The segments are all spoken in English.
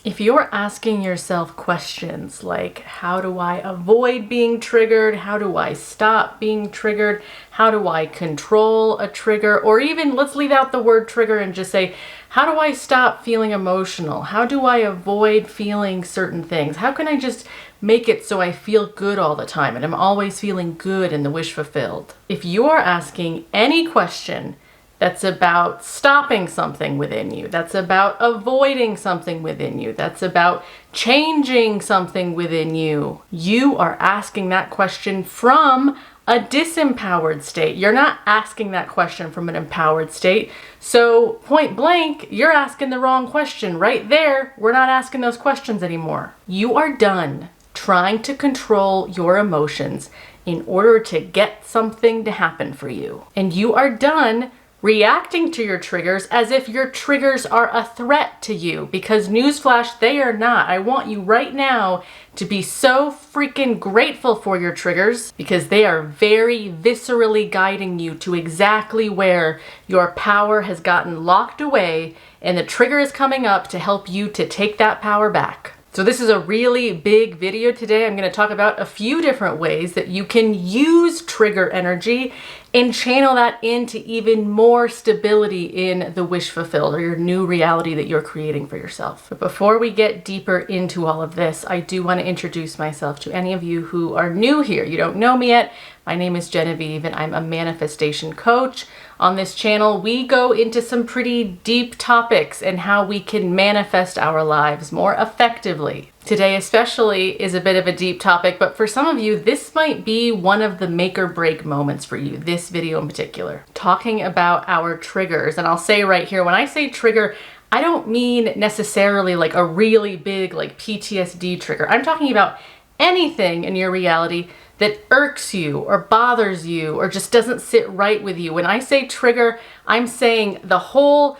If you're asking yourself questions like, how do I avoid being triggered? How do I stop being triggered? How do I control a trigger? Or even, let's leave out the word trigger and just say, how do I stop feeling emotional? How do I avoid feeling certain things? How can I just make it so I feel good all the time and I'm always feeling good and the wish fulfilled? If you are asking any question that's about stopping something within you, that's about avoiding something within you, that's about changing something within you, you are asking that question from a disempowered state. You're not asking that question from an empowered state. So point blank, you're asking the wrong question right there. We're not asking those questions anymore. You are done trying to control your emotions in order to get something to happen for you. And you are done reacting to your triggers as if your triggers are a threat to you, because newsflash, they are not. I want you right now to be so freaking grateful for your triggers, because they are very viscerally guiding you to exactly where your power has gotten locked away, and the trigger is coming up to help you to take that power back. So this is a really big video today. I'm going to talk about a few different ways that you can use trigger energy and channel that into even more stability in the wish fulfilled, or your new reality that you're creating for yourself. But before we get deeper into all of this, I do want to introduce myself to any of you who are new here. You don't know me yet. My name is Genevieve and I'm a manifestation coach. On this channel, we go into some pretty deep topics and how we can manifest our lives more effectively. Today especially is a bit of a deep topic, but for some of you, this might be one of the make or break moments for you, this video in particular. Talking about our triggers, and I'll say right here, when I say trigger, I don't mean necessarily like a really big like PTSD trigger. I'm talking about anything in your reality that irks you or bothers you or just doesn't sit right with you. When I say trigger, I'm saying the whole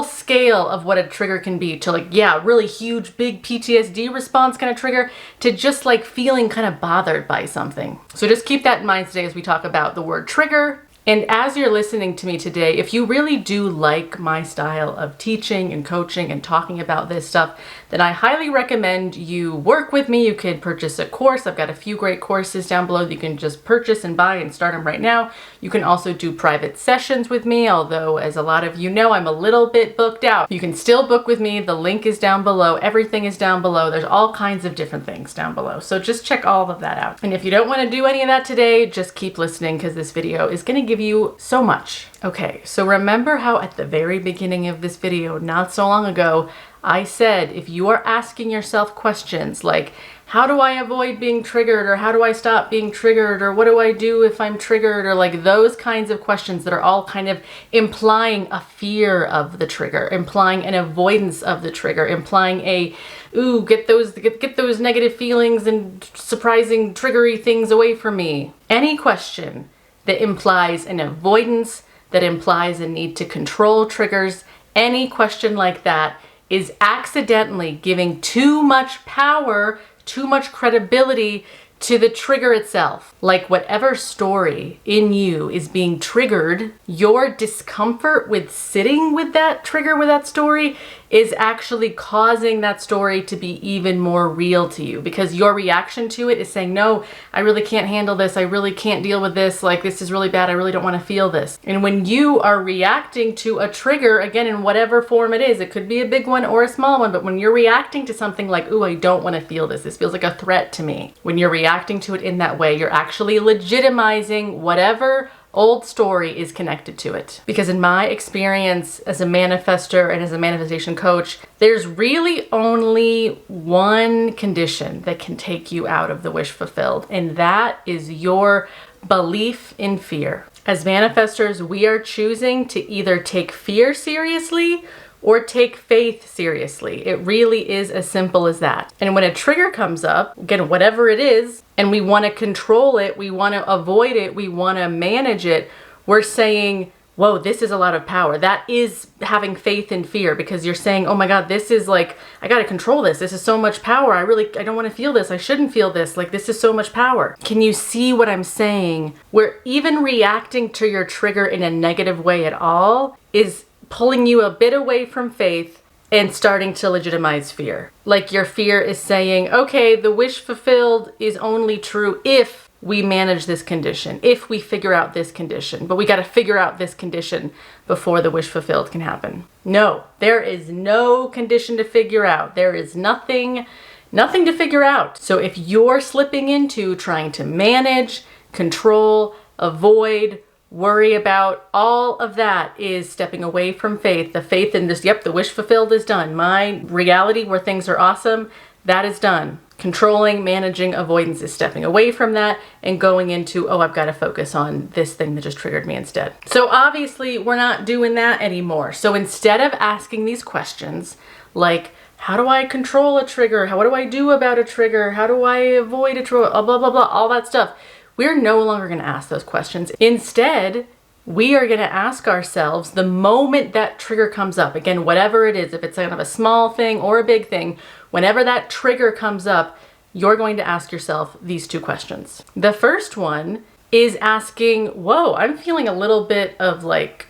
scale of what a trigger can be, to like, yeah, really huge, big PTSD response kind of trigger, to just like feeling kind of bothered by something. So just keep that in mind today as we talk about the word trigger. And as you're listening to me today, if you really do like my style of teaching and coaching and talking about this stuff, then I highly recommend you work with me. You can purchase a course. I've got a few great courses down below that you can just purchase and buy and start them right now. You can also do private sessions with me, although as a lot of you know, I'm a little bit booked out. You can still book with me. The link is down below. Everything is down below. There's all kinds of different things down below. So just check all of that out. And if you don't want to do any of that today, just keep listening, because this video is going to give you so much. Okay, so remember how at the very beginning of this video, not so long ago, I said if you are asking yourself questions like, how do I avoid being triggered, or how do I stop being triggered, or what do I do if I'm triggered, or like those kinds of questions that are all kind of implying a fear of the trigger, implying an avoidance of the trigger, implying a, ooh, get those negative feelings and surprising triggery things away from me. Any question that implies an avoidance, that implies a need to control triggers, any question like that is accidentally giving too much power, too much credibility to the trigger itself. Like whatever story in you is being triggered, your discomfort with sitting with that trigger, with that story, is actually causing that story to be even more real to you, because your reaction to it is saying, no, I really can't handle this. I really can't deal with this. Like, this is really bad. I really don't want to feel this. And when you are reacting to a trigger, again, in whatever form it is, it could be a big one or a small one, but when you're reacting to something like, ooh, I don't want to feel this. This feels like a threat to me. When you're reacting to it in that way, you're actually legitimizing whatever old story is connected to it. Because in my experience as a manifester and as a manifestation coach, there's really only one condition that can take you out of the wish fulfilled, and that is your belief in fear. As manifestors, we are choosing to either take fear seriously or take faith seriously. It really is as simple as that. And when a trigger comes up, again, whatever it is, and we want to control it, we want to avoid it, we want to manage it, we're saying, whoa, this is a lot of power. That is having faith in fear, because you're saying, oh my God, this is like, I got to control this. This is so much power. I don't want to feel this. I shouldn't feel this. Like, this is so much power. Can you see what I'm saying? Where even reacting to your trigger in a negative way at all is pulling you a bit away from faith and starting to legitimize fear. Like your fear is saying, okay, the wish fulfilled is only true if we manage this condition, if we figure out this condition, but we got to figure out this condition before the wish fulfilled can happen. No, there is no condition to figure out. There is nothing to figure out. So if you're slipping into trying to manage, control, avoid, worry about, all of that is stepping away from faith. The faith in this, yep, the wish fulfilled is done. My reality where things are awesome, that is done. Controlling, managing, avoidance is stepping away from that and going into, oh, I've got to focus on this thing that just triggered me instead. So obviously we're not doing that anymore. So instead of asking these questions like, how do I control a trigger? What do I do about a trigger? How do I avoid a trigger? Blah, blah, blah, all that stuff. We're no longer going to ask those questions. Instead, we are going to ask ourselves the moment that trigger comes up, again, whatever it is, if it's kind of a small thing or a big thing, whenever that trigger comes up, you're going to ask yourself these two questions. The first one is asking, whoa, I'm feeling a little bit of like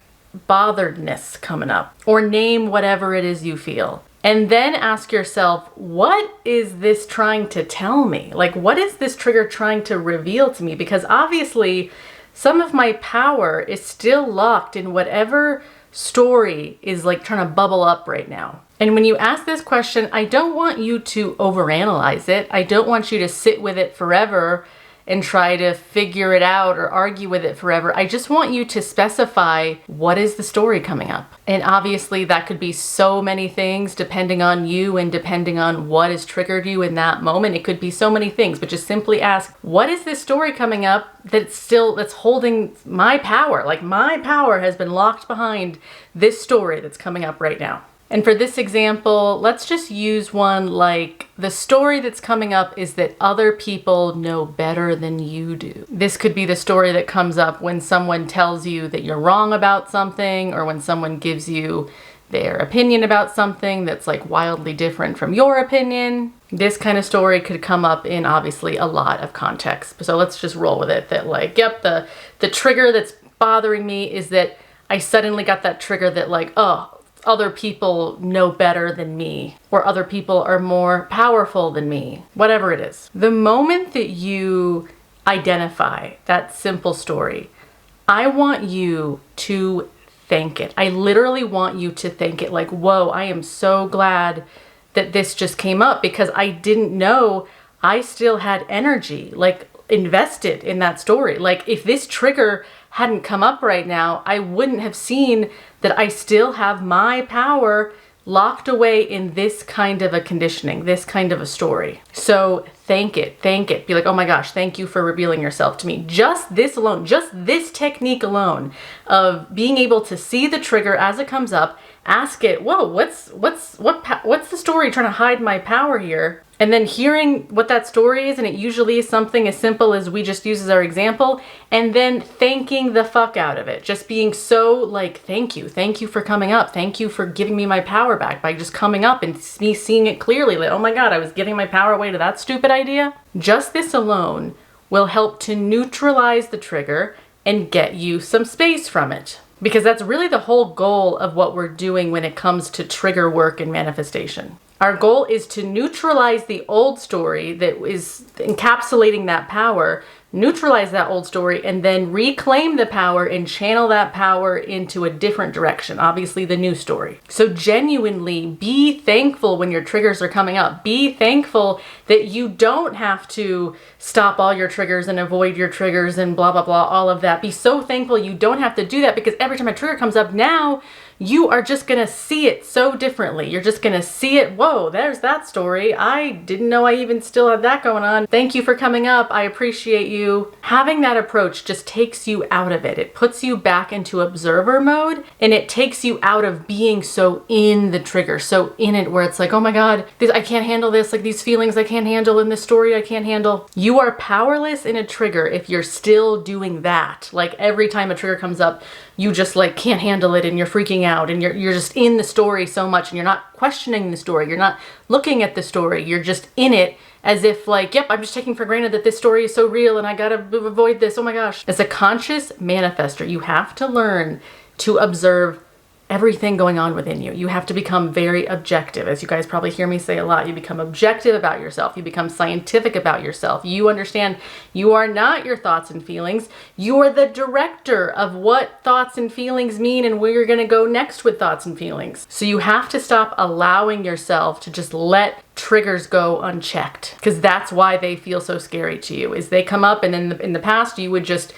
botheredness coming up, or name whatever it is you feel. And then ask yourself, what is this trying to tell me? Like, what is this trigger trying to reveal to me? Because obviously, some of my power is still locked in whatever story is like trying to bubble up right now. And when you ask this question, I don't want you to overanalyze it. I don't want you to sit with it forever and try to figure it out or argue with it forever. I just want you to specify, what is the story coming up? And obviously that could be so many things depending on you and depending on what has triggered you in that moment. It could be so many things, but just simply ask, what is this story coming up that's holding my power? Like my power has been locked behind this story that's coming up right now. And for this example, let's just use one like the story that's coming up is that other people know better than you do. This could be the story that comes up when someone tells you that you're wrong about something, or when someone gives you their opinion about something that's like wildly different from your opinion. This kind of story could come up in obviously a lot of contexts. So let's just roll with it that like, yep, the trigger that's bothering me is that I suddenly got that trigger that like, oh, other people know better than me, or other people are more powerful than me, whatever it is. The moment that you identify that simple story, I want you to thank it. I literally want you to thank it like, whoa, I am so glad that this just came up, because I didn't know I still had energy, like invested in that story. Like if this trigger hadn't come up right now, I wouldn't have seen that I still have my power locked away in this kind of a conditioning, this kind of a story. So thank it, be like, oh my gosh, thank you for revealing yourself to me. Just this alone, just this technique alone of being able to see the trigger as it comes up, ask it, whoa, what's the story trying to hide my power here? And then hearing what that story is, and it usually is something as simple as we just use as our example, and then thanking the fuck out of it. Just being so like, thank you for coming up. Thank you for giving me my power back by just coming up and me seeing it clearly. Like, oh my God, I was giving my power away to that stupid idea. Just this alone will help to neutralize the trigger and get you some space from it. Because that's really the whole goal of what we're doing when it comes to trigger work and manifestation. Our goal is to neutralize the old story that is encapsulating that power, neutralize that old story, and then reclaim the power and channel that power into a different direction, obviously the new story. So genuinely be thankful when your triggers are coming up. Be thankful that you don't have to stop all your triggers and avoid your triggers and blah, blah, blah, all of that. Be so thankful you don't have to do that, because every time a trigger comes up now, you are just gonna see it so differently. You're just gonna see it, whoa, there's that story. I didn't know I even still had that going on. Thank you for coming up. I appreciate you. Having that approach just takes you out of it. It puts you back into observer mode, and it takes you out of being so in the trigger, so in it where it's like, oh my God, I can't handle this. Like these feelings I can't handle in this story I can't handle. You are powerless in a trigger if you're still doing that. Like every time a trigger comes up, you just like can't handle it and you're freaking out and you're just in the story so much, and you're not questioning the story. You're not looking at the story. You're just in it as if like, yep, I'm just taking for granted that this story is so real and I gotta avoid this. Oh my gosh. As a conscious manifester, you have to learn to observe everything going on within you. You have to become very objective. As you guys probably hear me say a lot, you become objective about yourself. You become scientific about yourself. You understand you are not your thoughts and feelings. You are the director of what thoughts and feelings mean and where you're going to go next with thoughts and feelings. So you have to stop allowing yourself to just let triggers go unchecked, because that's why they feel so scary to you. Is they come up, and in the past you would just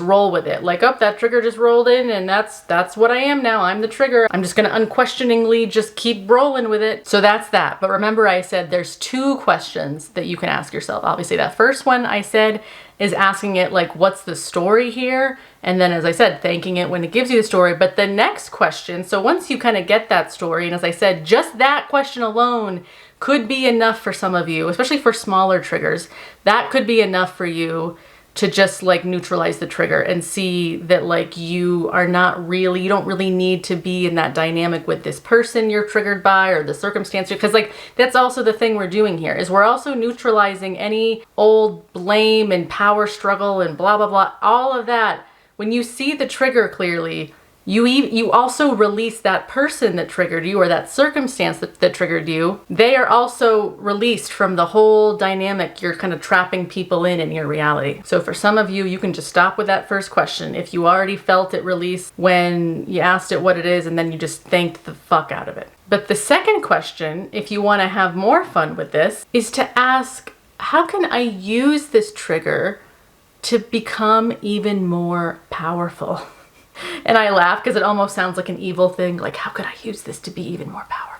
roll with it, like, oh, that trigger just rolled in, and that's what I am now. I'm the trigger. I'm just going to unquestioningly just keep rolling with it. So that's that. But remember, I said there's 2 questions that you can ask yourself. Obviously, that first one I said is asking it like, what's the story here? And then, as I said, thanking it when it gives you the story. But the next question, so once you kind of get that story, and as I said, just that question alone could be enough for some of you, especially for smaller triggers. That could be enough for you to just like neutralize the trigger and see that like you don't really need to be in that dynamic with this person you're triggered by or the circumstance. Because like that's also the thing we're doing here, is we're also neutralizing any old blame and power struggle and blah, blah, blah, all of that. When you see the trigger clearly, you also release that person that triggered you, or that circumstance that triggered you. They are also released from the whole dynamic you're kind of trapping people in your reality. So for some of you, you can just stop with that first question. If you already felt it release when you asked it what it is, and then you just thanked the fuck out of it. But the second question, if you want to have more fun with this, is to ask, how can I use this trigger to become even more powerful? And I laugh because it almost sounds like an evil thing. Like, how could I use this to be even more powerful?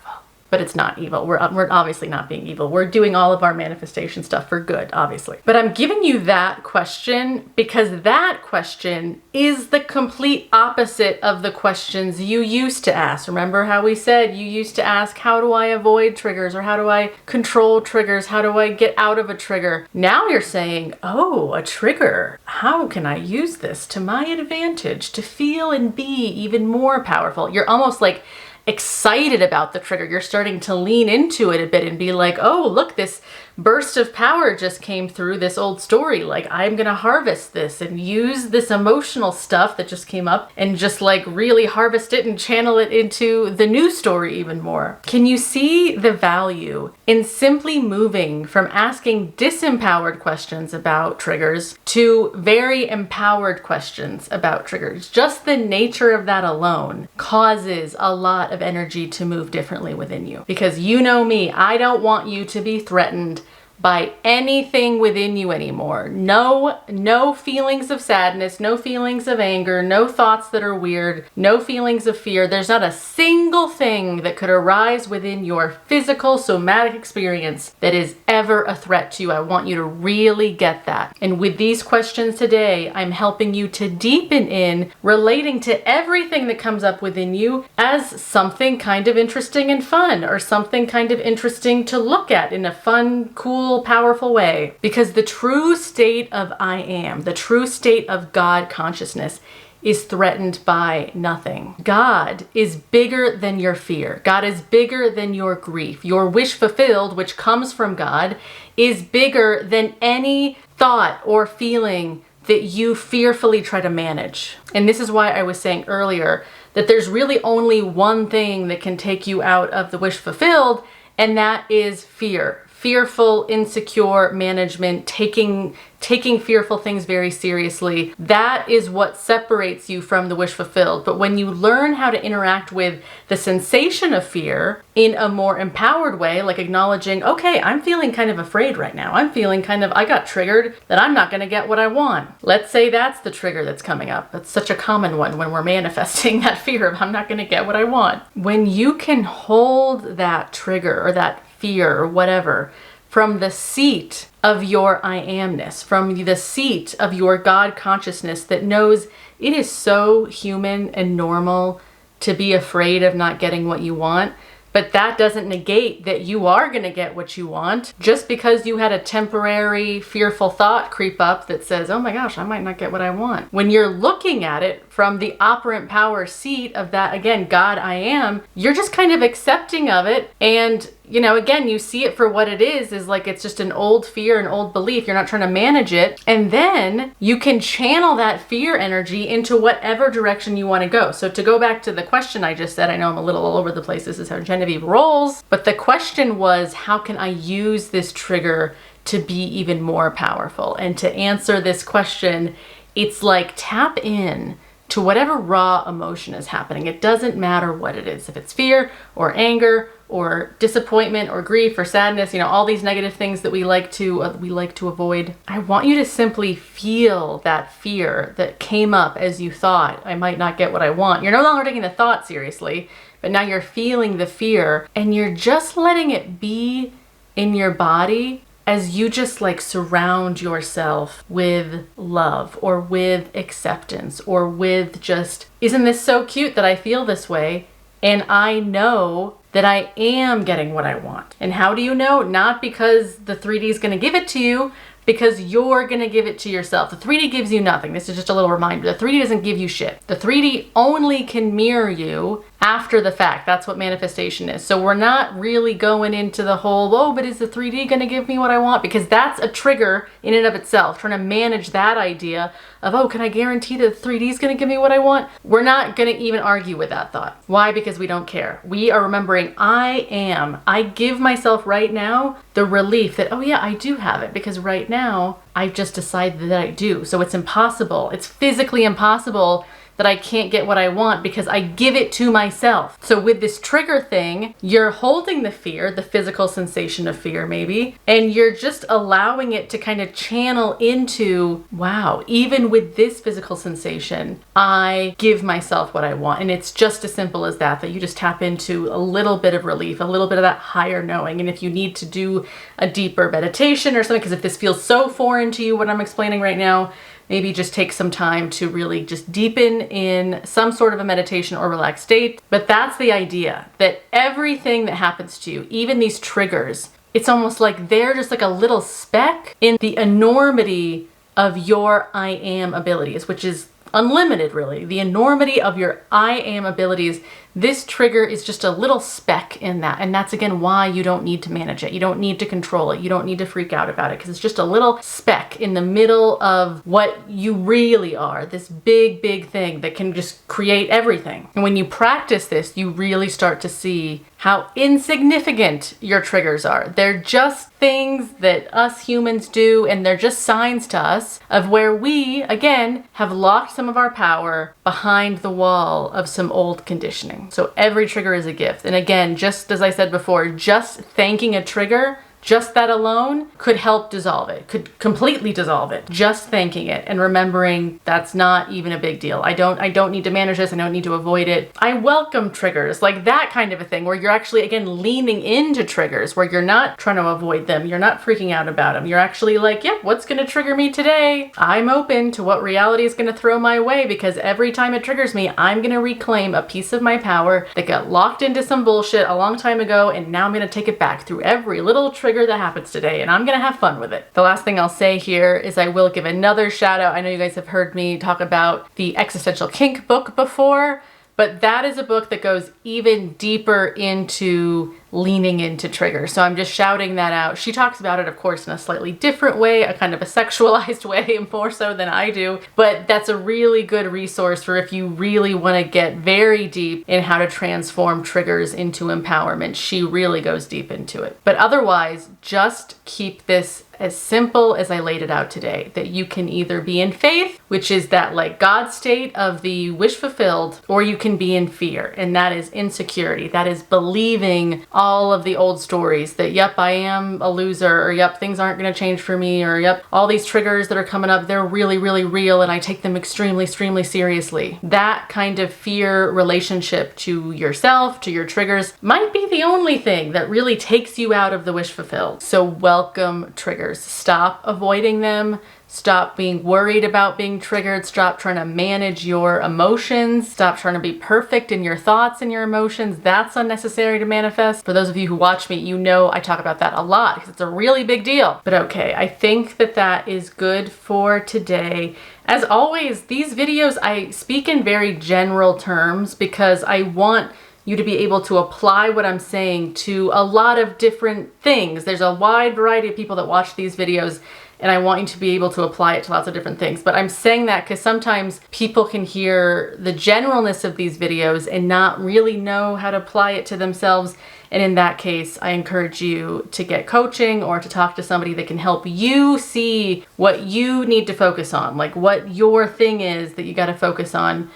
But it's not evil. We're obviously not being evil. We're doing all of our manifestation stuff for good, obviously. But I'm giving you that question because that question is the complete opposite of the questions you used to ask. Remember how we said you used to ask, how do I avoid triggers? Or how do I control triggers? How do I get out of a trigger? Now you're saying, oh, a trigger. How can I use this to my advantage to feel and be even more powerful? You're almost like excited about the trigger. You're starting to lean into it a bit and be like, oh, look, this burst of power just came through this old story. Like, I'm gonna harvest this and use this emotional stuff that just came up and just like really harvest it and channel it into the new story even more. Can you see the value in simply moving from asking disempowered questions about triggers to very empowered questions about triggers? Just the nature of that alone causes a lot of energy to move differently within you. Because you know me, I don't want you to be threatened by anything within you anymore. No feelings of sadness, no feelings of anger, no thoughts that are weird, no feelings of fear. There's not a single thing that could arise within your physical somatic experience that is ever a threat to you. I want you to really get that. And with these questions today, I'm helping you to deepen in relating to everything that comes up within you as something kind of interesting and fun, or something kind of interesting to look at in a fun, cool, powerful way. Because the true state of I am, the true state of God consciousness, is threatened by nothing. God is bigger than your fear. God is bigger than your grief. Your wish fulfilled, which comes from God, is bigger than any thought or feeling that you fearfully try to manage. And this is why I was saying earlier that there's really only one thing that can take you out of the wish fulfilled, and that is fear. Fearful, insecure management, taking fearful things very seriously. That is what separates you from the wish fulfilled. But when you learn how to interact with the sensation of fear in a more empowered way, like acknowledging, okay, I'm feeling kind of afraid right now. I'm feeling I got triggered that I'm not going to get what I want. Let's say that's the trigger that's coming up. That's such a common one when we're manifesting that fear of I'm not going to get what I want. When you can hold that trigger or that fear or whatever from the seat of your I amness, from the seat of your God consciousness that knows it is so human and normal to be afraid of not getting what you want, but that doesn't negate that you are going to get what you want. Just because you had a temporary fearful thought creep up that says, oh my gosh, I might not get what I want. When you're looking at it from the operant power seat of that, again, God I am, you're just kind of accepting of it, and you know, again, you see it for what it is like it's just an old fear, an old belief. You're not trying to manage it. And then you can channel that fear energy into whatever direction you want to go. So to go back to the question I just said, I know I'm a little all over the place. This is how Genevieve rolls. But the question was, how can I use this trigger to be even more powerful? And to answer this question, it's like tap in to whatever raw emotion is happening. It doesn't matter what it is. If it's fear or anger or disappointment or grief or sadness, you know, all these negative things that we like to avoid. I want you to simply feel that fear that came up as you thought, I might not get what I want. You're no longer taking the thought seriously, but now you're feeling the fear and you're just letting it be in your body as you just like surround yourself with love or with acceptance or with just, isn't this so cute that I feel this way? And I know that I am getting what I want. And how do you know? Not because the 3D is going to give it to you, because you're going to give it to yourself. The 3D gives you nothing. This is just a little reminder. The 3D doesn't give you shit. The 3D only can mirror you after the fact. That's what manifestation is. So we're not really going into the whole, oh, but is the 3D going to give me what I want? Because that's a trigger in and of itself, trying to manage that idea of, oh, can I guarantee that the 3D is going to give me what I want? We're not going to even argue with that thought. Why? Because we don't care. We are remembering I give myself right now the relief that, oh yeah, I do have it, because right now I've just decided that I do. So it's impossible. It's physically impossible that I can't get what I want because I give it to myself. So with this trigger thing, you're holding the fear, the physical sensation of fear maybe, and you're just allowing it to kind of channel into, wow, even with this physical sensation, I give myself what I want. And it's just as simple as that you just tap into a little bit of relief, a little bit of that higher knowing. And if you need to do a deeper meditation or something, because if this feels so foreign to you, what I'm explaining right now, maybe just take some time to really just deepen in some sort of a meditation or relaxed state. But that's the idea, that everything that happens to you, even these triggers, it's almost like they're just like a little speck in the enormity of your I am abilities, which is unlimited really. The enormity of your I am abilities. This trigger is just a little speck in that. And that's again why you don't need to manage it. You don't need to control it. You don't need to freak out about it, because it's just a little speck in the middle of what you really are. This big, big thing that can just create everything. And when you practice this, you really start to see how insignificant your triggers are. They're just things that us humans do, and they're just signs to us of where we, again, have locked some of our power behind the wall of some old conditioning. So every trigger is a gift. And again, just as I said before, just thanking a trigger, just that alone could help dissolve it, could completely dissolve it. Just thanking it and remembering that's not even a big deal. I don't need to manage this. I don't need to avoid it. I welcome triggers, like that kind of a thing where you're actually, again, leaning into triggers, where you're not trying to avoid them. You're not freaking out about them. You're actually like, yep, what's going to trigger me today? I'm open to what reality is going to throw my way, because every time it triggers me, I'm going to reclaim a piece of my power that got locked into some bullshit a long time ago. And now I'm going to take it back through every little trigger that happens today, and I'm gonna have fun with it. The last thing I'll say here is I will give another shout out. I know you guys have heard me talk about the Existential Kink book before, but that is a book that goes even deeper into leaning into triggers. So I'm just shouting that out. She talks about it, of course, in a slightly different way, a kind of a sexualized way, more so than I do. But that's a really good resource for if you really want to get very deep in how to transform triggers into empowerment. She really goes deep into it. But otherwise, just keep this as simple as I laid it out today, that you can either be in faith, which is that like God state of the wish fulfilled, or you can be in fear, and that is insecurity. That is believing all of the old stories that, yep, I am a loser, or yep, things aren't going to change for me, or yep, all these triggers that are coming up, they're really, really real, and I take them extremely, extremely seriously. That kind of fear relationship to yourself, to your triggers, might be the only thing that really takes you out of the wish fulfilled. So welcome triggers. Stop avoiding them. Stop being worried about being triggered. Stop trying to manage your emotions. Stop trying to be perfect in your thoughts and your emotions. That's unnecessary to manifest. For those of you who watch me, you know I talk about that a lot because it's a really big deal. But okay, I think that is good for today. As always, these videos, I speak in very general terms because I want you to be able to apply what I'm saying to a lot of different things. There's a wide variety of people that watch these videos, and I want you to be able to apply it to lots of different things. But I'm saying that because sometimes people can hear the generalness of these videos and not really know how to apply it to themselves. And in that case, I encourage you to get coaching or to talk to somebody that can help you see what you need to focus on, like what your thing is that you got to focus on.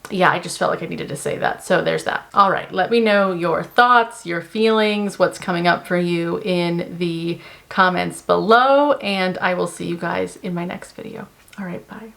Yeah, I just felt like I needed to say that. So there's that. All right, let me know your thoughts, your feelings, what's coming up for you in the comments below, and I will see you guys in my next video. All right, bye.